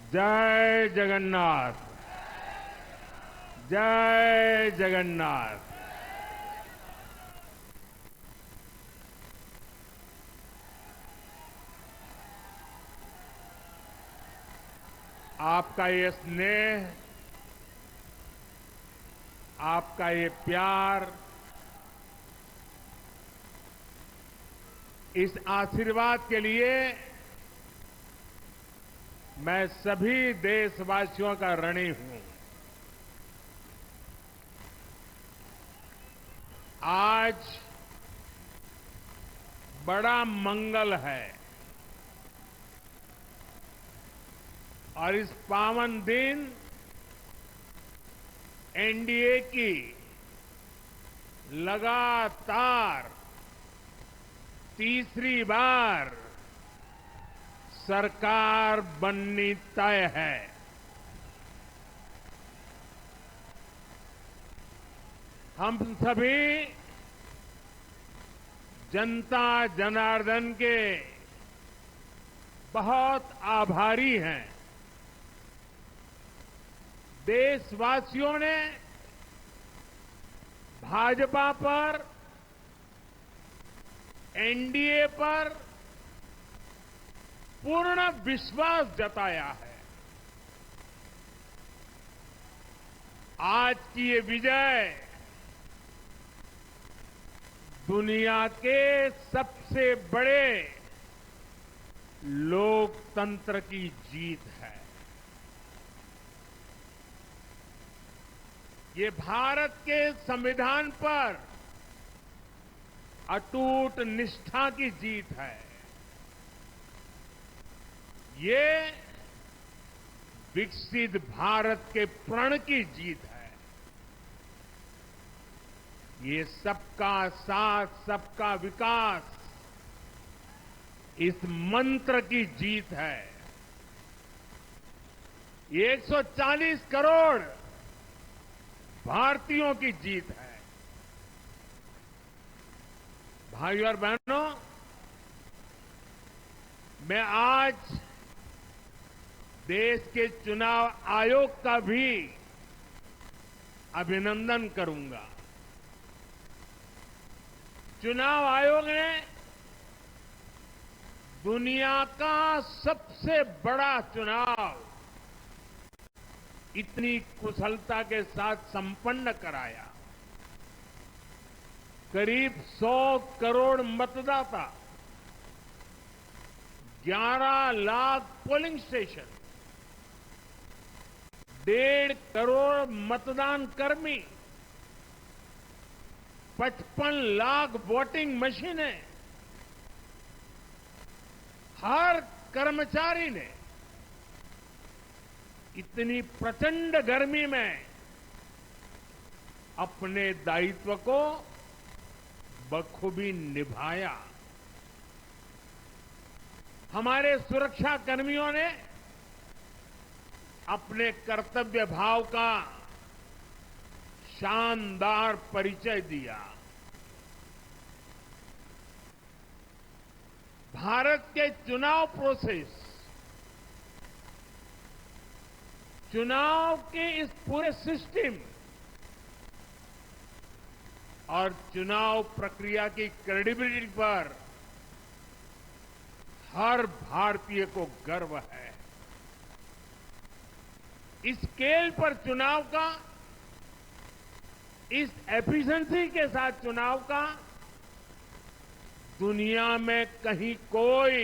जय जगन्नाथ। जय जगन्नाथ। आपका ये स्नेह, आपका ये प्यार, इस आशीर्वाद के लिए मैं सभी देशवासियों का ऋणी हूं। आज बड़ा मंगल है और इस पावन दिन एनडीए की लगातार तीसरी बार सरकार बननी तय है। हम सभी जनता जनार्दन के बहुत आभारी हैं। देशवासियों ने भाजपा पर, एनडीए पर पूर्ण विश्वास जताया है। आज की ये विजय दुनिया के सबसे बड़े लोकतंत्र की जीत है। ये भारत के संविधान पर अटूट निष्ठा की जीत है। ये विकसित भारत के प्रण की जीत है। ये सबका साथ, सबका विकास, इस मंत्र की जीत है। ये 140 करोड़ भारतीयों की जीत है। भाइयों और बहनों, मैं आज देश के चुनाव आयोग का भी अभिनंदन करूंगा। चुनाव आयोग ने दुनिया का सबसे बड़ा चुनाव इतनी कुशलता के साथ संपन्न कराया। करीब 100 करोड़ मतदाता, 11 लाख पोलिंग स्टेशन, 1.5 करोड़ मतदान कर्मी, 55 लाख वोटिंग मशीनें, हर कर्मचारी ने इतनी प्रचंड गर्मी में अपने दायित्व को बखूबी निभाया। हमारे सुरक्षा कर्मियों ने अपने कर्तव्य भाव का शानदार परिचय दिया। भारत के चुनाव प्रोसेस, चुनाव के इस पूरे सिस्टम और चुनाव प्रक्रिया की क्रेडिबिलिटी पर हर भारतीय को गर्व है। इस स्केल पर चुनाव का, इस एफिशिएंसी के साथ चुनाव का दुनिया में कहीं कोई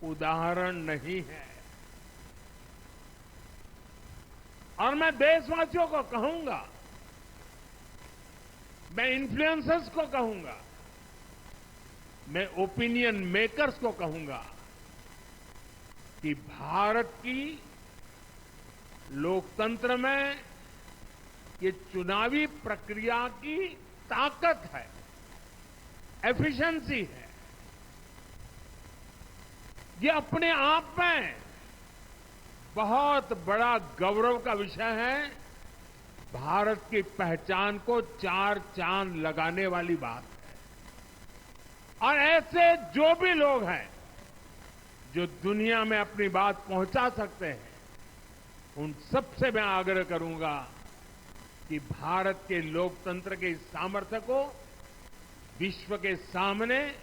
उदाहरण नहीं है। और मैं देशवासियों को कहूंगा, मैं इन्फ्लुएंसर्स को कहूंगा, मैं ओपिनियन मेकर्स को कहूंगा कि भारत की लोकतंत्र में ये चुनावी प्रक्रिया की ताकत है, एफिशिएंसी है। ये अपने आप में बहुत बड़ा गौरव का विषय है। भारत की पहचान को 4 चांद लगाने वाली बात है। और ऐसे जो भी लोग हैं जो दुनिया में अपनी बात पहुंचा सकते हैं, उन सबसे मैं आग्रह करूंगा कि भारत के लोकतंत्र के इस सामर्थ्य को विश्व के सामने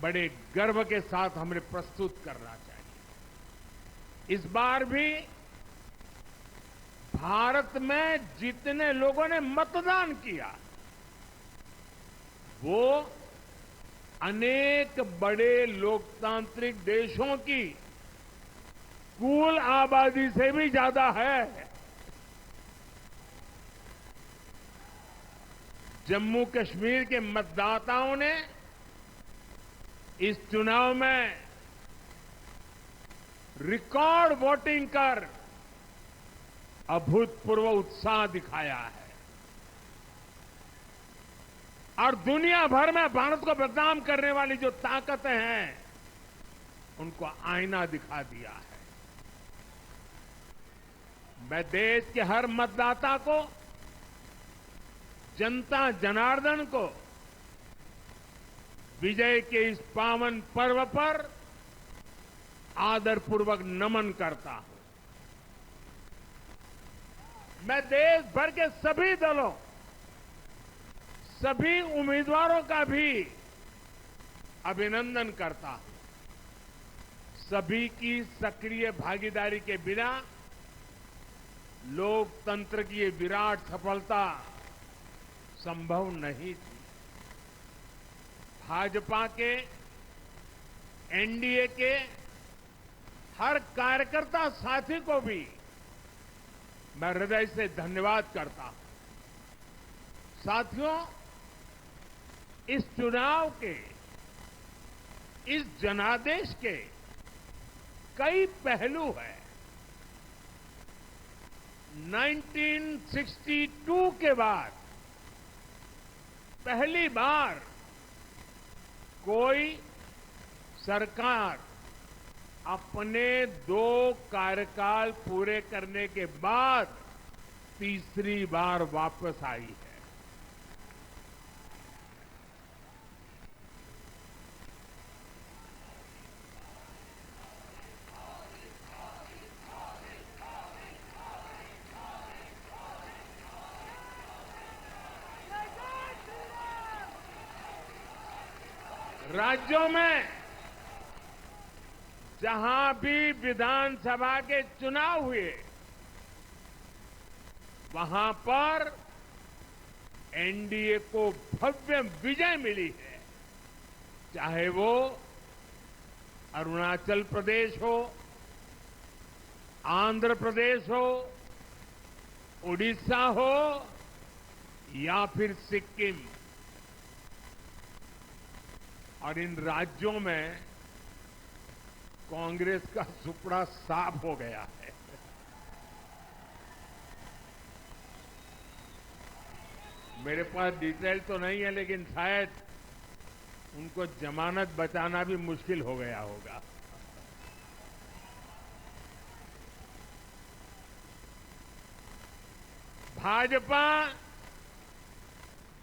बड़े गर्व के साथ हमें प्रस्तुत करना चाहिए। इस बार भी भारत में जितने लोगों ने मतदान किया, वो अनेक बड़े लोकतांत्रिक देशों की कुल आबादी से भी ज्यादा है। जम्मू कश्मीर के मतदाताओं ने इस चुनाव में रिकॉर्ड वोटिंग कर अभूतपूर्व उत्साह दिखाया है और दुनिया भर में भारत को बदनाम करने वाली जो ताकतें हैं, उनको आईना दिखा दिया है। मैं देश के हर मतदाता को, जनता जनार्दन को विजय के इस पावन पर्व पर आदरपूर्वक नमन करता हूं। मैं देश भर के सभी दलों, सभी उम्मीदवारों का भी अभिनंदन करता हूं। सभी की सक्रिय भागीदारी के बिना लोकतंत्र की ये विराट सफलता संभव नहीं थी। भाजपा के, एनडीए के हर कार्यकर्ता साथी को भी मैं हृदय से धन्यवाद करता हूं। साथियों, इस चुनाव के, इस जनादेश के कई पहलू हैं। 1962 के बाद पहली बार कोई सरकार अपने 2 कार्यकाल पूरे करने के बाद तीसरी बार वापस आई है। राज्यों में जहां भी विधानसभा के चुनाव हुए, वहां पर एनडीए को भव्य विजय मिली है। चाहे वो अरुणाचल प्रदेश हो, आंध्र प्रदेश हो, उड़ीसा हो या फिर सिक्किम। और इन राज्यों में कांग्रेस का सुपड़ा साफ हो गया है। मेरे पास डिटेल तो नहीं है, लेकिन शायद उनको जमानत बचाना भी मुश्किल हो गया होगा। भाजपा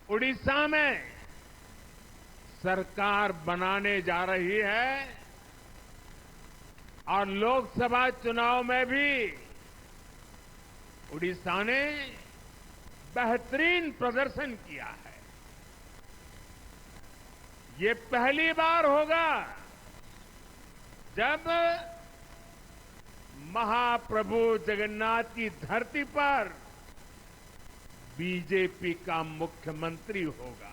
उड़ीसा में सरकार बनाने जा रही है और लोकसभा चुनाव में भी उड़ीसा ने बेहतरीन प्रदर्शन किया है। ये पहली बार होगा जब महाप्रभु जगन्नाथ की धरती पर बीजेपी का मुख्यमंत्री होगा।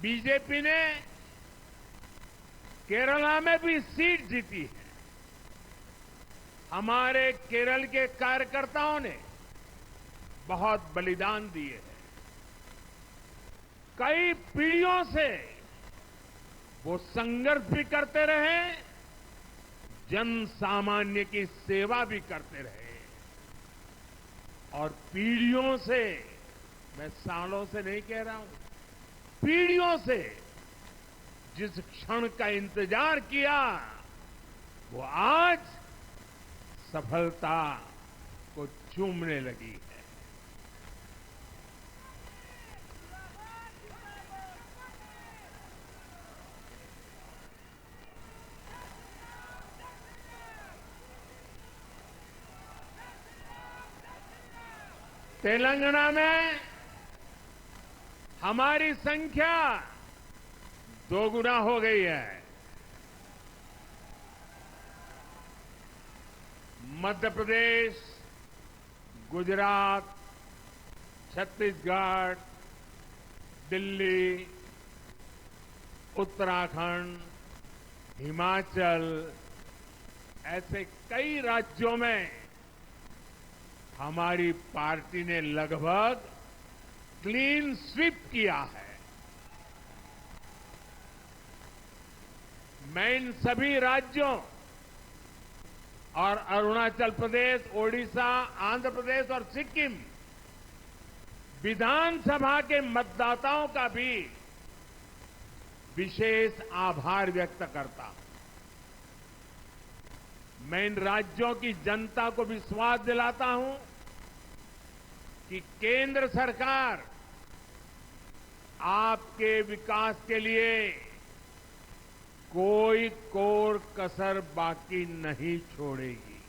बीजेपी ने केरला में भी सीट जीती है। हमारे केरल के कार्यकर्ताओं ने बहुत बलिदान दिए हैं। कई पीढ़ियों से वो संघर्ष भी करते रहे, जन सामान्य की सेवा भी करते रहे और पीढ़ियों से, मैं सालों से नहीं कह रहा हूं, पीढ़ियों से जिस क्षण का इंतजार किया, वो आज सफलता को चूमने लगी है। तेलंगाना में हमारी संख्या दोगुना हो गई है। मध्य प्रदेश, गुजरात, छत्तीसगढ़, दिल्ली, उत्तराखंड, हिमाचल, ऐसे कई राज्यों में हमारी पार्टी ने लगभग क्लीन स्वीप किया है। मैं इन सभी राज्यों और अरुणाचल प्रदेश, ओडिशा, आंध्र प्रदेश और सिक्किम विधानसभा के मतदाताओं का भी विशेष आभार व्यक्त करता हूं। मैं इन राज्यों की जनता को विश्वास दिलाता हूं कि केंद्र सरकार आपके विकास के लिए कोई कोर कसर बाकी नहीं छोड़ेगी।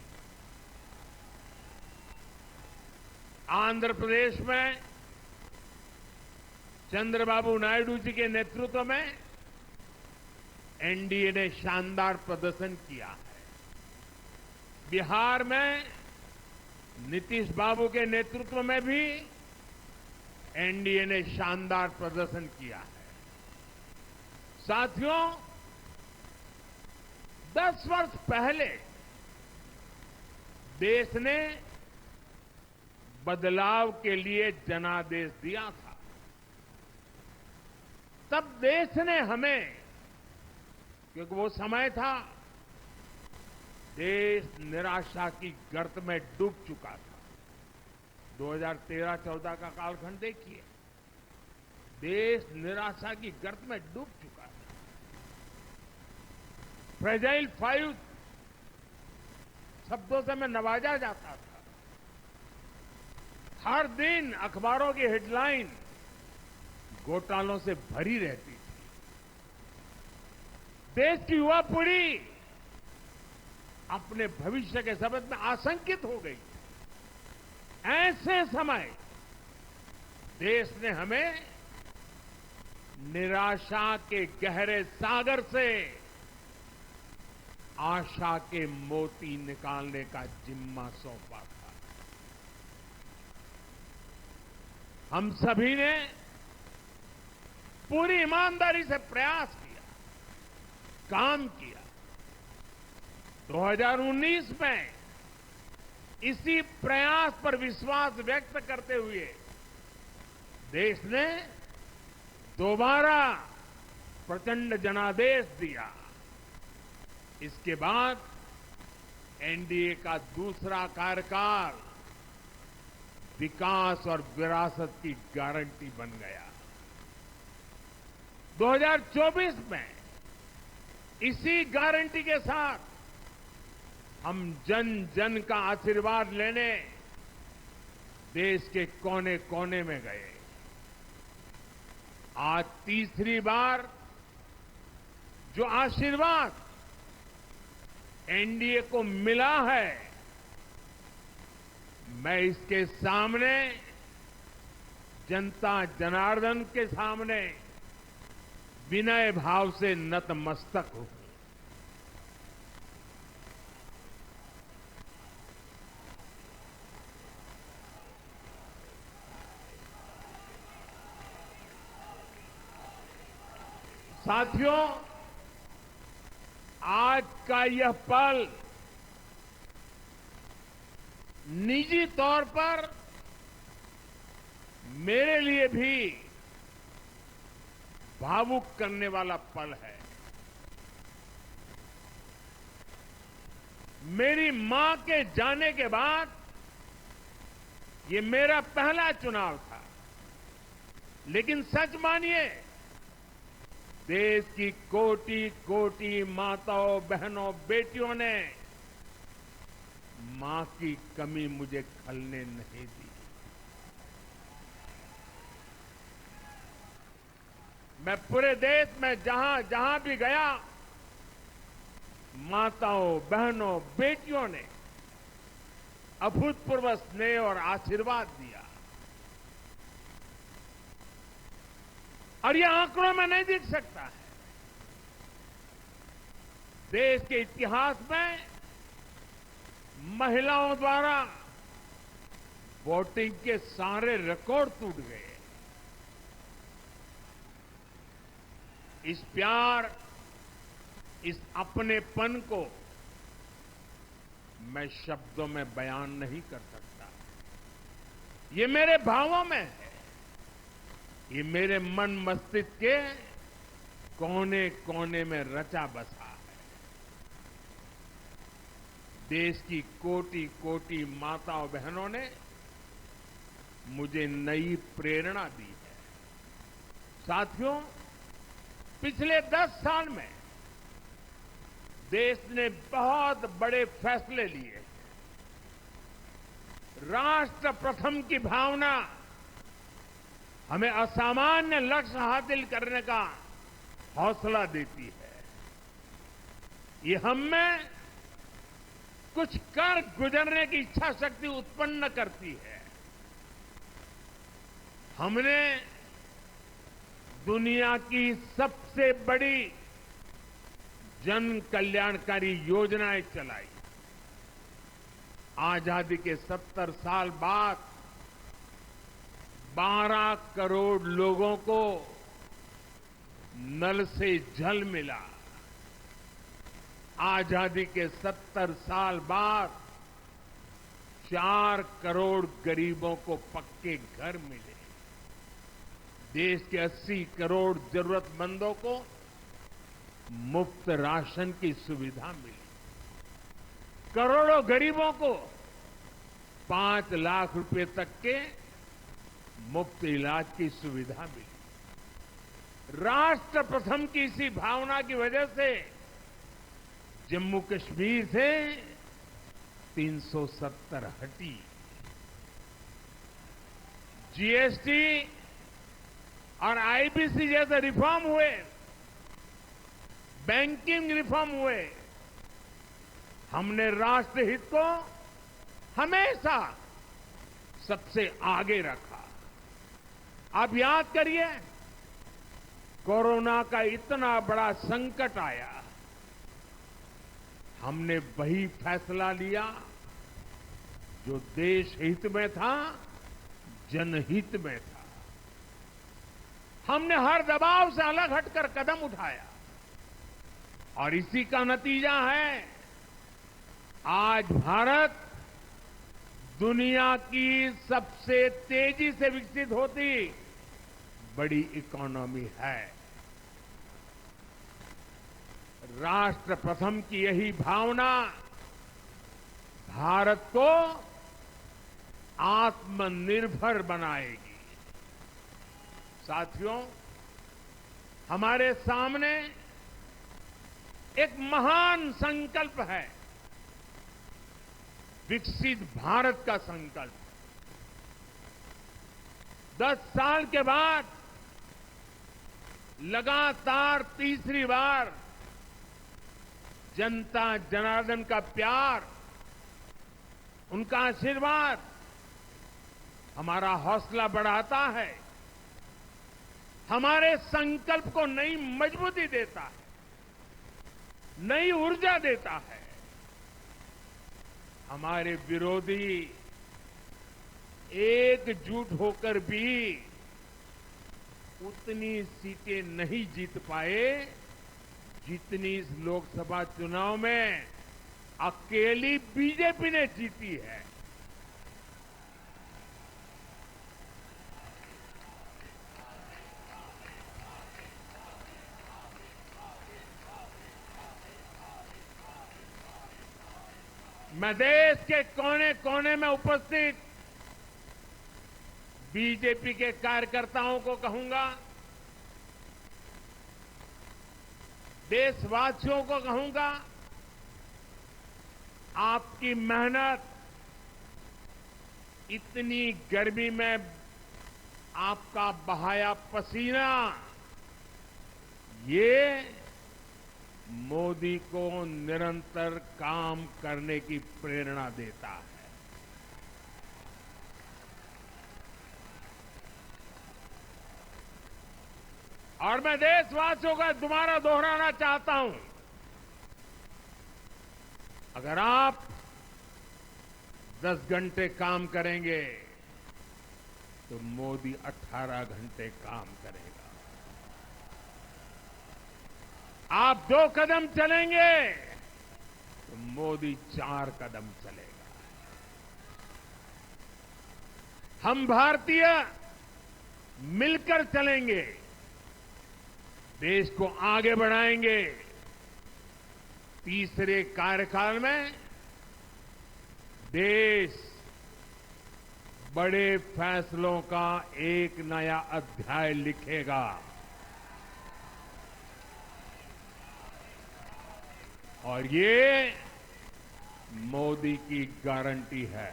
आंध्र प्रदेश में चंद्रबाबू नायडू जी के नेतृत्व में एनडीए ने शानदार प्रदर्शन किया है। बिहार में नीतीश बाबू के नेतृत्व में भी एनडीए ने शानदार प्रदर्शन किया है। साथियों, 10 वर्ष पहले देश ने बदलाव के लिए जनादेश दिया था। तब देश ने हमें, क्योंकि वो समय था देश निराशा की गर्त में डूब चुका था। 2013-14 का कालखंड देखिए, देश निराशा की गर्त में डूब चुका था। फ्रेजाइल 5 शब्दों से मैं नवाजा जाता था। हर दिन अखबारों की हेडलाइन घोटालों से भरी रहती थी। देश की युवा पीढ़ी अपने भविष्य के संबंध में आशंकित हो गई। ऐसे समय देश ने हमें निराशा के गहरे सागर से आशा के मोती निकालने का जिम्मा सौंपा था। हम सभी ने पूरी ईमानदारी से प्रयास किया, काम किया। 2019 में इसी प्रयास पर विश्वास व्यक्त करते हुए देश ने दोबारा प्रचंड जनादेश दिया। इसके बाद एनडीए का दूसरा कार्यकाल विकास और विरासत की गारंटी बन गया। 2024 में इसी गारंटी के साथ हम जन जन का आशीर्वाद लेने देश के कोने कोने में गए। आज तीसरी बार जो आशीर्वाद एनडीए को मिला है, मैं इसके सामने, जनता जनार्दन के सामने विनय भाव से नतमस्तक हूं। साथियों, आज का यह पल निजी तौर पर मेरे लिए भी भावुक करने वाला पल है। मेरी मां के जाने के बाद ये मेरा पहला चुनाव था, लेकिन सच मानिए, देश की कोटि कोटि माताओं, बहनों, बेटियों ने मां की कमी मुझे खलने नहीं दी। मैं पूरे देश में जहां जहां भी गया, माताओं, बहनों, बेटियों ने अभूतपूर्व स्नेह और आशीर्वाद दिया। और ये आंकड़ों में नहीं दिख सकता है। देश के इतिहास में महिलाओं द्वारा वोटिंग के सारे रिकॉर्ड टूट गए। इस प्यार, इस अपनेपन को मैं शब्दों में बयान नहीं कर सकता। ये मेरे भावों में है, ये मेरे मन मस्तिष्क के कोने कोने में रचा बसा है। देश की कोटि कोटि माताओं बहनों ने मुझे नई प्रेरणा दी है। साथियों, पिछले 10 साल में देश ने बहुत बड़े फैसले लिए। राष्ट्र प्रथम की भावना हमें असामान्य लक्ष्य हासिल करने का हौसला देती है। ये हम में कुछ कर गुजरने की इच्छा शक्ति उत्पन्न करती है। हमने दुनिया की सबसे बड़ी जन कल्याणकारी योजनाएं चलाई। आजादी के 70 साल बाद 12 करोड़ लोगों को नल से जल मिला। आजादी के 70 साल बाद 4 करोड़ गरीबों को पक्के घर मिले। देश के 80 करोड़ जरूरतमंदों को मुफ्त राशन की सुविधा मिली। करोड़ों गरीबों को 5 लाख रुपए तक के मुफ्त इलाज की सुविधा मिली। राष्ट्र प्रथम की इसी भावना की वजह से जम्मू कश्मीर से 370 हटी। जीएसटी और आईबीसी जैसे रिफॉर्म हुए, बैंकिंग रिफॉर्म हुए। हमने राष्ट्रहित को हमेशा सबसे आगे रखा। आप याद करिए, कोरोना का इतना बड़ा संकट आया, हमने वही फैसला लिया जो देश हित में था, जनहित में था। हमने हर दबाव से अलग हटकर कदम उठाया और इसी का नतीजा है आज भारत दुनिया की सबसे तेजी से विकसित होती बड़ी इकोनॉमी है। राष्ट्र प्रथम की यही भावना भारत को आत्मनिर्भर बनाएगी। साथियों, हमारे सामने एक महान संकल्प है, विकसित भारत का संकल्प। 10 साल के बाद लगातार तीसरी बार जनता जनार्दन का प्यार, उनका आशीर्वाद हमारा हौसला बढ़ाता है, हमारे संकल्प को नई मजबूती देता है, नई ऊर्जा देता है। हमारे विरोधी एकजुट होकर भी उतनी सीटें नहीं जीत पाए जितनी इस लोकसभा चुनाव में अकेली बीजेपी ने जीती है। मैं देश के कोने कोने में उपस्थित बीजेपी के कार्यकर्ताओं को कहूंगा, देशवासियों को कहूंगा, आपकी मेहनत, इतनी गर्मी में आपका बहाया पसीना, ये मोदी को निरंतर काम करने की प्रेरणा देता है। और मैं देशवासियों का दोबारा दोहराना चाहता हूं, अगर आप 10 घंटे काम करेंगे तो मोदी 18 घंटे काम करेगा। आप 2 कदम चलेंगे तो मोदी 4 कदम चलेगा। हम भारतीय मिलकर चलेंगे, देश को आगे बढ़ाएंगे। तीसरे कार्यकाल में देश बड़े फैसलों का एक नया अध्याय लिखेगा। और ये मोदी की गारंटी है।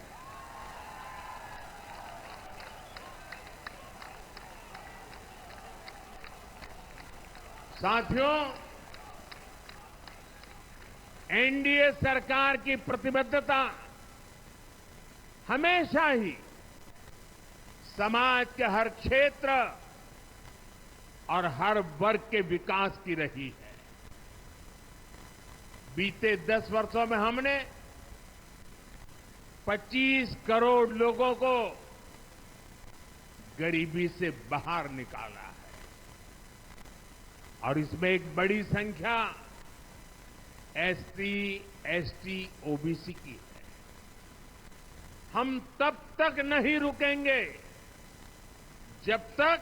साथियों, एनडीए सरकार की प्रतिबद्धता हमेशा ही समाज के हर क्षेत्र और हर वर्ग के विकास की रही है। बीते 10 वर्षों में हमने 25 करोड़ लोगों को गरीबी से बाहर निकाला है और इसमें एक बड़ी संख्या एसटी, एसटी, ओबीसी की है। हम तब तक नहीं रुकेंगे जब तक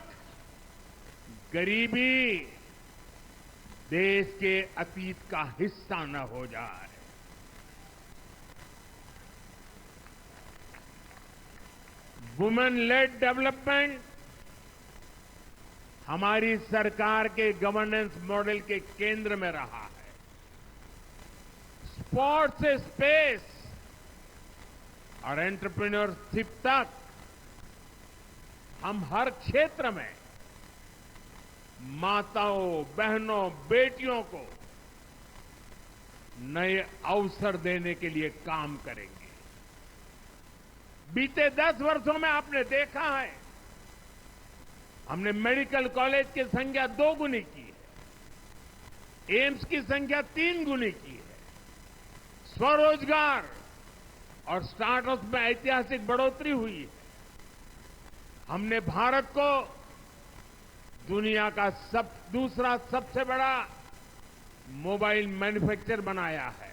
गरीबी देश के अतीत का हिस्सा न हो जाए। वुमेन लेड डेवलपमेंट हमारी सरकार के गवर्नेंस मॉडल के केंद्र में रहा है। स्पोर्ट्स से स्पेस और एंटरप्रेन्योरशिप तक हम हर क्षेत्र में माताओं, बहनों, बेटियों को नए अवसर देने के लिए काम करेंगे। बीते 10 वर्षों में आपने देखा है, हमने मेडिकल कॉलेज की संख्या 2 गुनी की है, एम्स की संख्या 3 गुनी की है, स्वरोजगार और स्टार्टअप में ऐतिहासिक बढ़ोतरी हुई है। हमने भारत को दुनिया का दूसरा सबसे बड़ा मोबाइल मैन्युफैक्चरर बनाया है।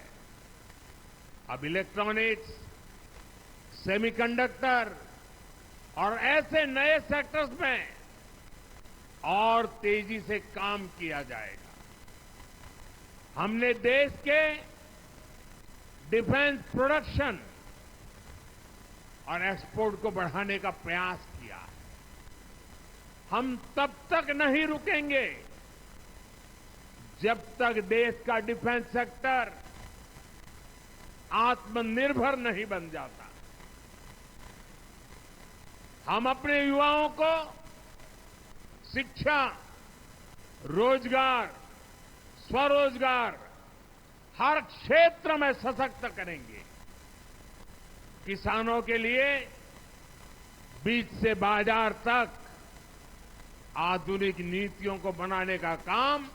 अब इलेक्ट्रॉनिक्स, सेमीकंडक्टर और ऐसे नए सेक्टर्स में और तेजी से काम किया जाएगा। हमने देश के डिफेंस प्रोडक्शन और एक्सपोर्ट को बढ़ाने का प्रयास किया है। हम तब तक नहीं रुकेंगे जब तक देश का डिफेंस सेक्टर आत्मनिर्भर नहीं बन जाता। हम अपने युवाओं को शिक्षा, रोजगार, स्वरोजगार हर क्षेत्र में सशक्त करेंगे। किसानों के लिए बीज से बाजार तक आधुनिक नीतियों को बनाने का काम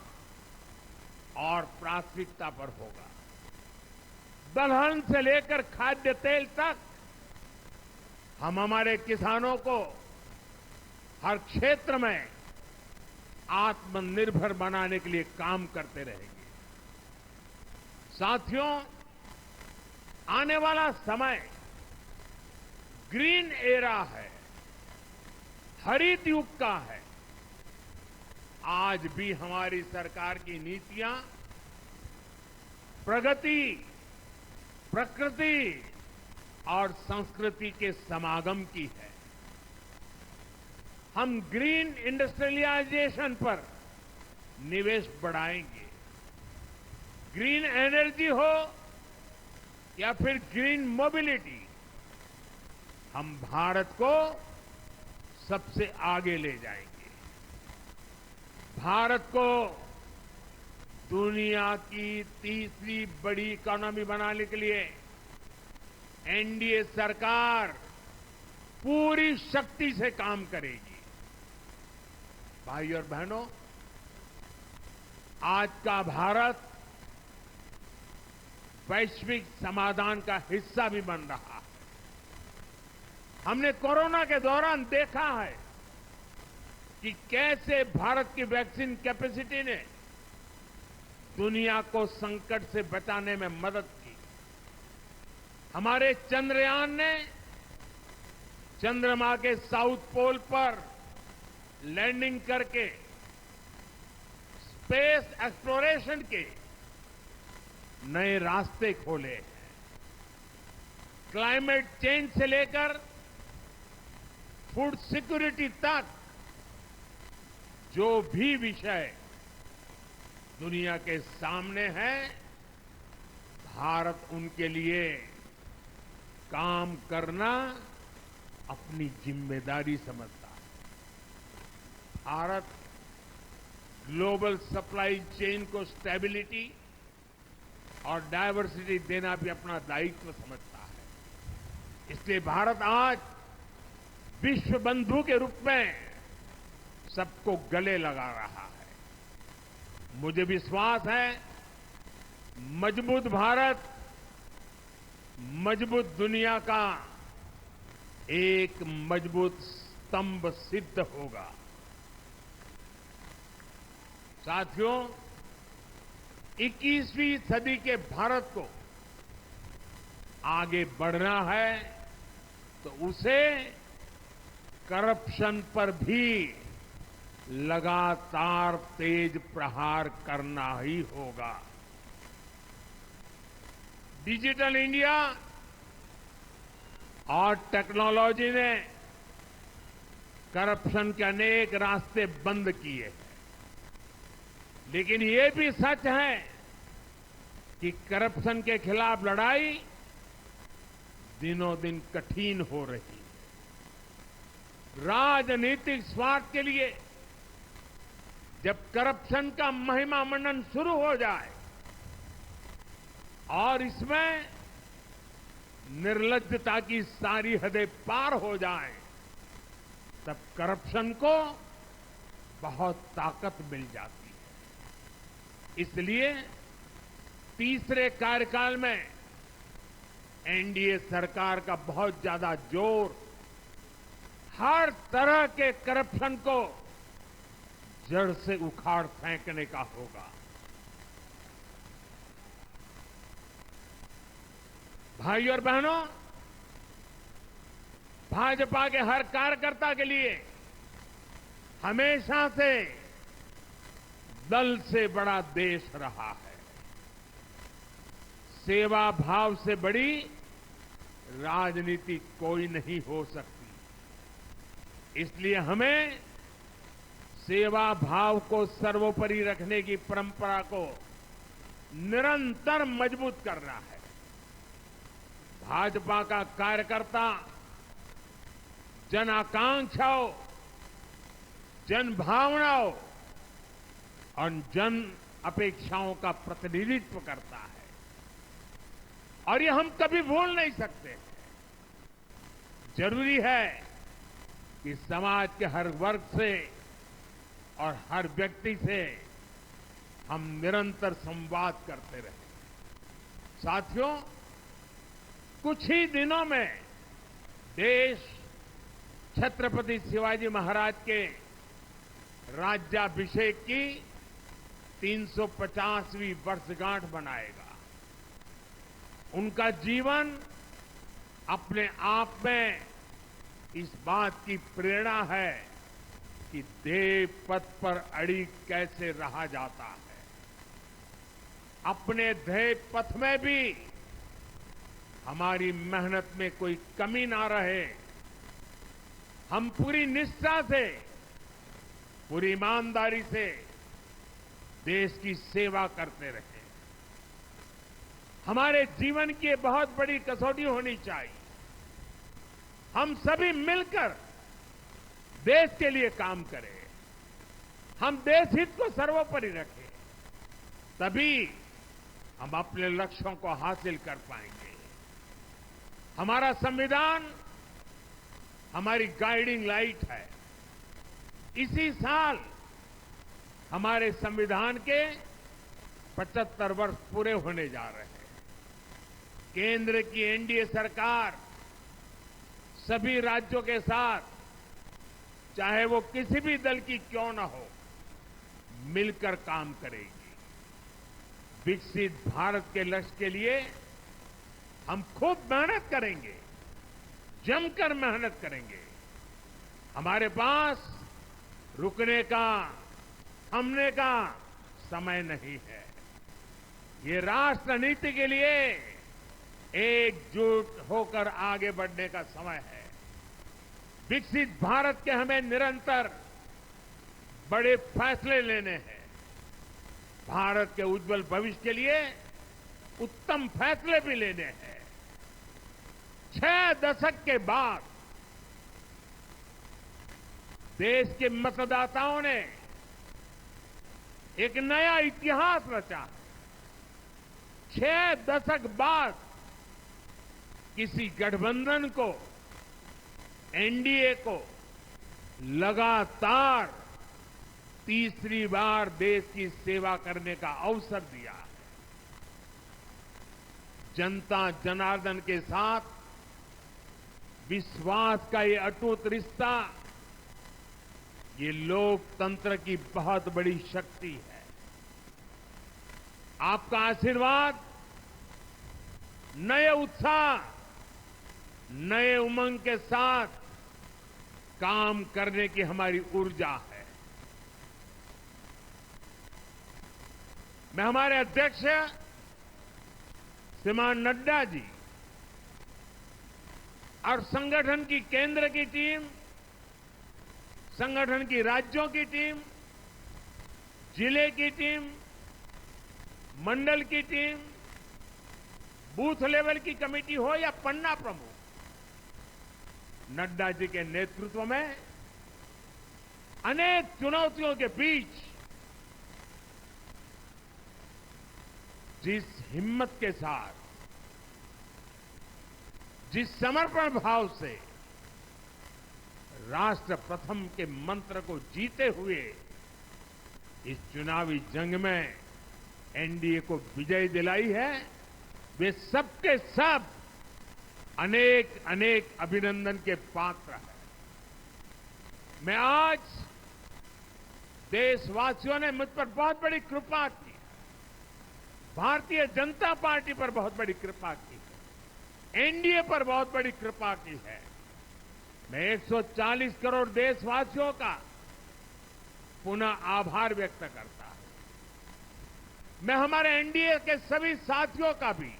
और प्राथमिकता पर होगा। दलहन से लेकर खाद्य तेल तक हम हमारे किसानों को हर क्षेत्र में आत्मनिर्भर बनाने के लिए काम करते रहेंगे। साथियों, आने वाला समय ग्रीन एरा है, हरित युग का है। आज भी हमारी सरकार की नीतियां प्रगति, प्रकृति और संस्कृति के समागम की है। हम ग्रीन इंडस्ट्रियलाइजेशन पर निवेश बढ़ाएंगे। ग्रीन एनर्जी हो या फिर ग्रीन मोबिलिटी, हम भारत को सबसे आगे ले जाएंगे। भारत को दुनिया की तीसरी बड़ी इकोनॉमी बनाने के लिए एनडीए सरकार पूरी शक्ति से काम करेगी। भाई और बहनों, आज का भारत वैश्विक समाधान का हिस्सा भी बन रहा है। हमने कोरोना के दौरान देखा है कि कैसे भारत की वैक्सीन कैपेसिटी ने दुनिया को संकट से बचाने में मदद की। हमारे चंद्रयान ने चंद्रमा के साउथ पोल पर लैंडिंग करके स्पेस एक्सप्लोरेशन के नए रास्ते खोले हैं। क्लाइमेट चेंज से लेकर फूड सिक्योरिटी तक जो भी विषय दुनिया के सामने है, भारत उनके लिए काम करना अपनी जिम्मेदारी समझता है। भारत ग्लोबल सप्लाई चेन को स्टेबिलिटी और डायवर्सिटी देना भी अपना दायित्व समझता है। इसलिए भारत आज विश्व बंधु के रूप में सबको गले लगा रहा है। मुझे विश्वास है मजबूत भारत मजबूत दुनिया का एक मजबूत स्तंभ सिद्ध होगा। साथियों, 21वीं सदी के भारत को आगे बढ़ना है तो उसे करप्शन पर भी लगातार तेज प्रहार करना ही होगा। डिजिटल इंडिया और टेक्नोलॉजी ने करप्शन के अनेक रास्ते बंद किए हैं, लेकिन ये भी सच है कि करप्शन के खिलाफ लड़ाई दिनों दिन कठिन हो रही है। राजनीतिक स्वार्थ के लिए जब करप्शन का महिमा मंडन शुरू हो जाए और इसमें निर्लज्जता की सारी हदें पार हो जाए, तब करप्शन को बहुत ताकत मिल जाती है। इसलिए तीसरे कार्यकाल में एनडीए सरकार का बहुत ज्यादा जोर हर तरह के करप्शन को जड़ से उखाड़ फेंकने का होगा। भाइयों और बहनों, भाजपा के हर कार्यकर्ता के लिए हमेशा से दल से बड़ा देश रहा है। सेवा भाव से बड़ी राजनीति कोई नहीं हो सकती। इसलिए हमें सेवा भाव को सर्वोपरि रखने की परंपरा को निरंतर मजबूत करना है। भाजपा का कार्यकर्ता जन आकांक्षाओं, जन भावनाओं और जन अपेक्षाओं का प्रतिनिधित्व करता है और ये हम कभी भूल नहीं सकते। जरूरी है कि समाज के हर वर्ग से और हर व्यक्ति से हम निरंतर संवाद करते रहें। साथियों, कुछ ही दिनों में देश छत्रपति शिवाजी महाराज के राज्याभिषेक की 350वीं वर्षगांठ मनाएगा। उनका जीवन अपने आप में इस बात की प्रेरणा है कि देव पथ पर अड़ी कैसे रहा जाता है। अपने ध्येय पथ में भी हमारी मेहनत में कोई कमी ना रहे। हम पूरी निष्ठा से, पूरी ईमानदारी से देश की सेवा करते रहे। हमारे जीवन की बहुत बड़ी कसौटी होनी चाहिए। हम सभी मिलकर देश के लिए काम करें, हम देश हित को सर्वोपरि रखें, तभी हम अपने लक्ष्यों को हासिल कर पाएंगे। हमारा संविधान हमारी गाइडिंग लाइट है। इसी साल हमारे संविधान के 75 वर्ष पूरे होने जा रहे हैं। केंद्र की एनडीए सरकार सभी राज्यों के साथ, चाहे वो किसी भी दल की क्यों न हो, मिलकर काम करेगी। विकसित भारत के लक्ष्य के लिए हम खूब मेहनत करेंगे, जमकर मेहनत करेंगे। हमारे पास रुकने का, थमने का समय नहीं है। ये राष्ट्र नीति के लिए एकजुट होकर आगे बढ़ने का समय है। विकसित भारत के हमें निरंतर बड़े फैसले लेने हैं। भारत के उज्जवल भविष्य के लिए उत्तम फैसले भी लेने हैं। 6 दशक के बाद देश के मतदाताओं ने एक नया इतिहास रचा। 6 दशक बाद किसी गठबंधन को, एनडीए को लगातार तीसरी बार देश की सेवा करने का अवसर दिया है। जनता जनार्दन के साथ विश्वास का ये अटूट रिश्ता, ये लोकतंत्र की बहुत बड़ी शक्ति है। आपका आशीर्वाद नए उत्साह, नए उमंग के साथ काम करने की हमारी ऊर्जा है। मैं हमारे अध्यक्ष श्रीमान नड्डा जी और संगठन की केंद्र की टीम, संगठन की राज्यों की टीम, जिले की टीम, मंडल की टीम, बूथ लेवल की कमेटी हो या पन्ना प्रमुख, नड्डा जी के नेतृत्व में अनेक चुनौतियों के बीच जिस हिम्मत के साथ, जिस समर्पण भाव से राष्ट्र प्रथम के मंत्र को जीते हुए इस चुनावी जंग में एनडीए को विजय दिलाई है, वे सबके सब अनेक अनेक अभिनंदन के पात्र हैं। मैं आज देशवासियों ने मुझ पर बहुत बड़ी कृपा की, भारतीय जनता पार्टी पर बहुत बड़ी कृपा की है, एनडीए पर बहुत बड़ी कृपा की है। मैं 140 करोड़ देशवासियों का पुनः आभार व्यक्त करता हूं। मैं हमारे एनडीए के सभी साथियों का भी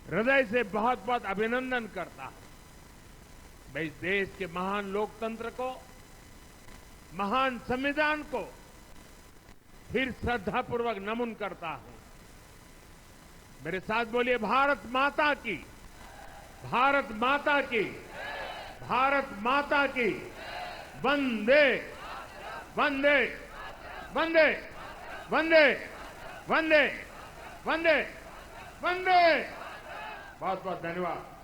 हृदय से बहुत बहुत अभिनंदन करता हूं। मैं इस देश के महान लोकतंत्र को, महान संविधान को फिर श्रद्धापूर्वक नमन करता हूं। मेरे साथ बोलिए, भारत माता की, भारत माता की, भारत माता की, वंदे वंदे वंदे वंदे वंदे वंदे वंदे। बहुत बहुत धन्यवाद।